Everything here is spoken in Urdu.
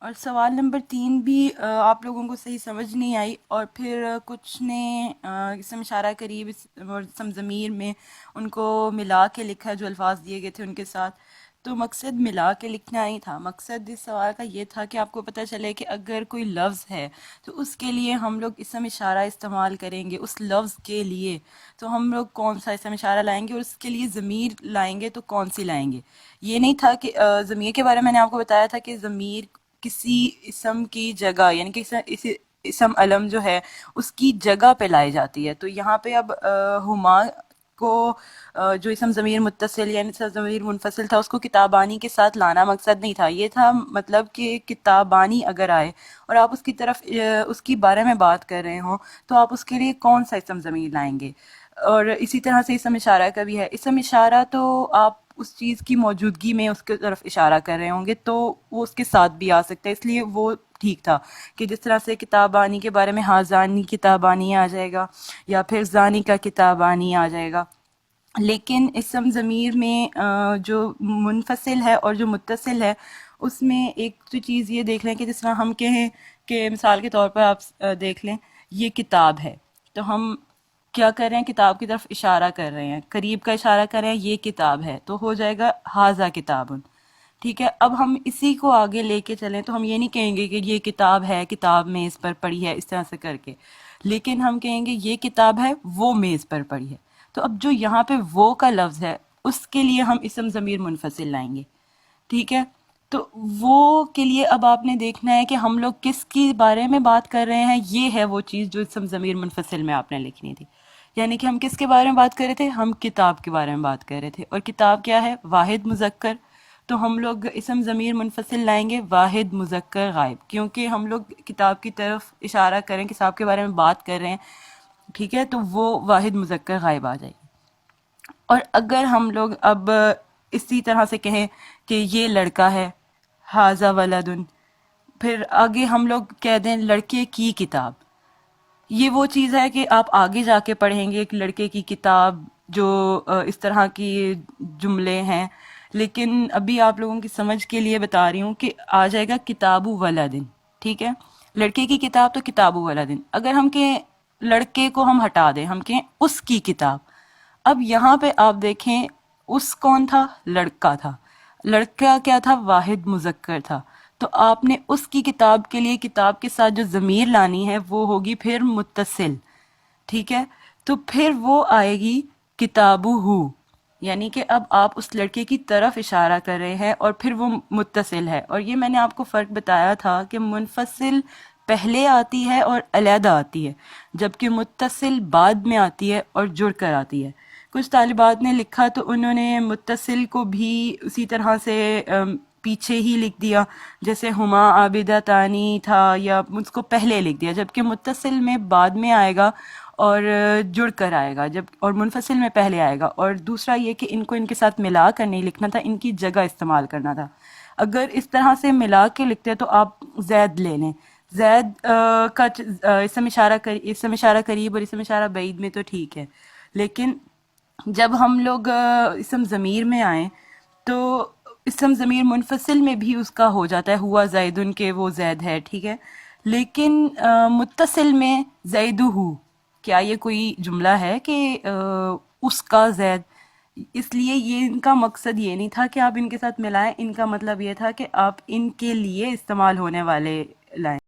اور سوال نمبر 3 بھی آپ لوگوں کو صحیح سمجھ نہیں آئی، اور پھر کچھ نے اسم اشارہ قریب اور اسم ضمیر میں ان کو ملا کے لکھا جو الفاظ دیے گئے تھے ان کے ساتھ. تو مقصد ملا کے لکھنا نہیں تھا، مقصد اس سوال کا یہ تھا کہ آپ کو پتہ چلے کہ اگر کوئی لفظ ہے تو اس کے لیے ہم لوگ اسم اشارہ استعمال کریں گے اس لفظ کے لیے، تو ہم لوگ کون سا اسم اشارہ لائیں گے اور اس کے لیے ضمیر لائیں گے تو کون سی لائیں گے. یہ نہیں تھا کہ ضمیر کے بارے میں نے آپ کو بتایا تھا کہ ضمیر کسی اسم کی جگہ، یعنی کہ اسم علم جو ہے اس کی جگہ پہ لائی جاتی ہے. تو یہاں پہ اب ہما کو جو اسم ضمیر متصل یعنی اسم ضمیر منفصل تھا اس کو کتابانی کے ساتھ لانا مقصد نہیں تھا. یہ تھا مطلب کہ کتابانی اگر آئے اور آپ اس کی طرف اس کی بارے میں بات کر رہے ہوں تو آپ اس کے لیے کون سا اسم ضمیر لائیں گے. اور اسی طرح سے اسم اشارہ کا بھی ہے. اسم اشارہ تو آپ اس چیز کی موجودگی میں اس کی طرف اشارہ کر رہے ہوں گے تو وہ اس کے ساتھ بھی آ سکتا ہے، اس لیے وہ ٹھیک تھا کہ جس طرح سے کتابانی کے بارے میں ہاذانی کتابانی آ جائے گا یا پھر زانی کا کتابانی آ جائے گا. لیکن اسم ضمیر میں جو منفصل ہے اور جو متصل ہے اس میں ایک تو چیز یہ دیکھ لیں کہ جس طرح ہم کہیں کہ مثال کے طور پر آپ دیکھ لیں یہ کتاب ہے، تو ہم کیا کر رہے ہیں، کتاب کی طرف اشارہ کر رہے ہیں، قریب کا اشارہ کر رہے ہیں، یہ کتاب ہے تو ہو جائے گا ھذا کتابن. ٹھیک ہے، اب ہم اسی کو آگے لے کے چلیں تو ہم یہ نہیں کہیں گے کہ یہ کتاب ہے، کتاب میز پر پڑی ہے اس طرح سے کر کے، لیکن ہم کہیں گے یہ کتاب ہے وہ میز پر پڑی ہے. تو اب جو یہاں پہ وہ کا لفظ ہے اس کے لیے ہم اسم ضمیر منفصل لائیں گے. ٹھیک ہے، تو وہ کے لیے اب آپ نے دیکھنا ہے کہ ہم لوگ کس کی بارے میں بات کر رہے ہیں. یہ ہے وہ چیز جو اسم ضمیر منفصل میں آپ نے لکھنی تھی. یعنی کہ ہم کس کے بارے میں بات کر رہے تھے، ہم کتاب کے بارے میں بات کر رہے تھے، اور کتاب کیا ہے، واحد مذکر. تو ہم لوگ اسم ضمیر منفصل لائیں گے واحد مذکر غائب، کیونکہ ہم لوگ کتاب کی طرف اشارہ کریں، کتاب کے بارے میں بات کر رہے ہیں. ٹھیک ہے، تو وہ واحد مذکر غائب آ جائے گی. اور اگر ہم لوگ اب اسی طرح سے کہیں کہ یہ لڑکا ہے، ھذا ولدن، پھر آگے ہم لوگ کہہ دیں لڑکے کی کتاب. یہ وہ چیز ہے کہ آپ آگے جا کے پڑھیں گے ایک لڑکے کی کتاب جو اس طرح کی جملے ہیں، لیکن ابھی آپ لوگوں کی سمجھ کے لیے بتا رہی ہوں کہ آ جائے گا کتاب ولدن. ٹھیک ہے، لڑکے کی کتاب تو کتاب ولدن. اگر ہم کہیں لڑکے کو ہم ہٹا دیں، ہم کہیں اس کی کتاب، اب یہاں پہ آپ دیکھیں اس کون تھا، لڑکا تھا. لڑکا کیا تھا، واحد مذکر تھا. تو آپ نے اس کی کتاب کے لیے کتاب کے ساتھ جو ضمیر لانی ہے وہ ہوگی پھر متصل. ٹھیک ہے، تو پھر وہ آئے گی کتابہ، یعنی کہ اب آپ اس لڑکے کی طرف اشارہ کر رہے ہیں اور پھر وہ متصل ہے. اور یہ میں نے آپ کو فرق بتایا تھا کہ منفصل پہلے آتی ہے اور علیحدہ آتی ہے، جبکہ متصل بعد میں آتی ہے اور جڑ کر آتی ہے. کچھ طالبات نے لکھا تو انہوں نے متصل کو بھی اسی طرح سے پیچھے ہی لکھ دیا، جیسے ہما عابدہ تانی تھا، یا اس کو پہلے لکھ دیا، جبکہ متصل میں بعد میں آئے گا اور جڑ کر آئے گا، جب اور منفصل میں پہلے آئے گا. اور دوسرا یہ کہ ان کو ان کے ساتھ ملا کر نہیں لکھنا تھا، ان کی جگہ استعمال کرنا تھا. اگر اس طرح سے ملا کے لکھتے تو آپ زید لے لیں، زید کا اسم اشارہ قریب اور اسم اشارہ بعید میں تو ٹھیک ہے، لیکن جب ہم لوگ اسم ضمیر میں آئیں تو اسم ضمیر منفصل میں بھی اس کا ہو جاتا ہے ہوا زیدن کہ وہ زید ہے. ٹھیک ہے، لیکن متصل میں زیدہ، کیا یہ کوئی جملہ ہے کہ اس کا زید؟ اس لیے یہ ان کا مقصد یہ نہیں تھا کہ آپ ان کے ساتھ ملائیں، ان کا مطلب یہ تھا کہ آپ ان کے لیے استعمال ہونے والے لائیں.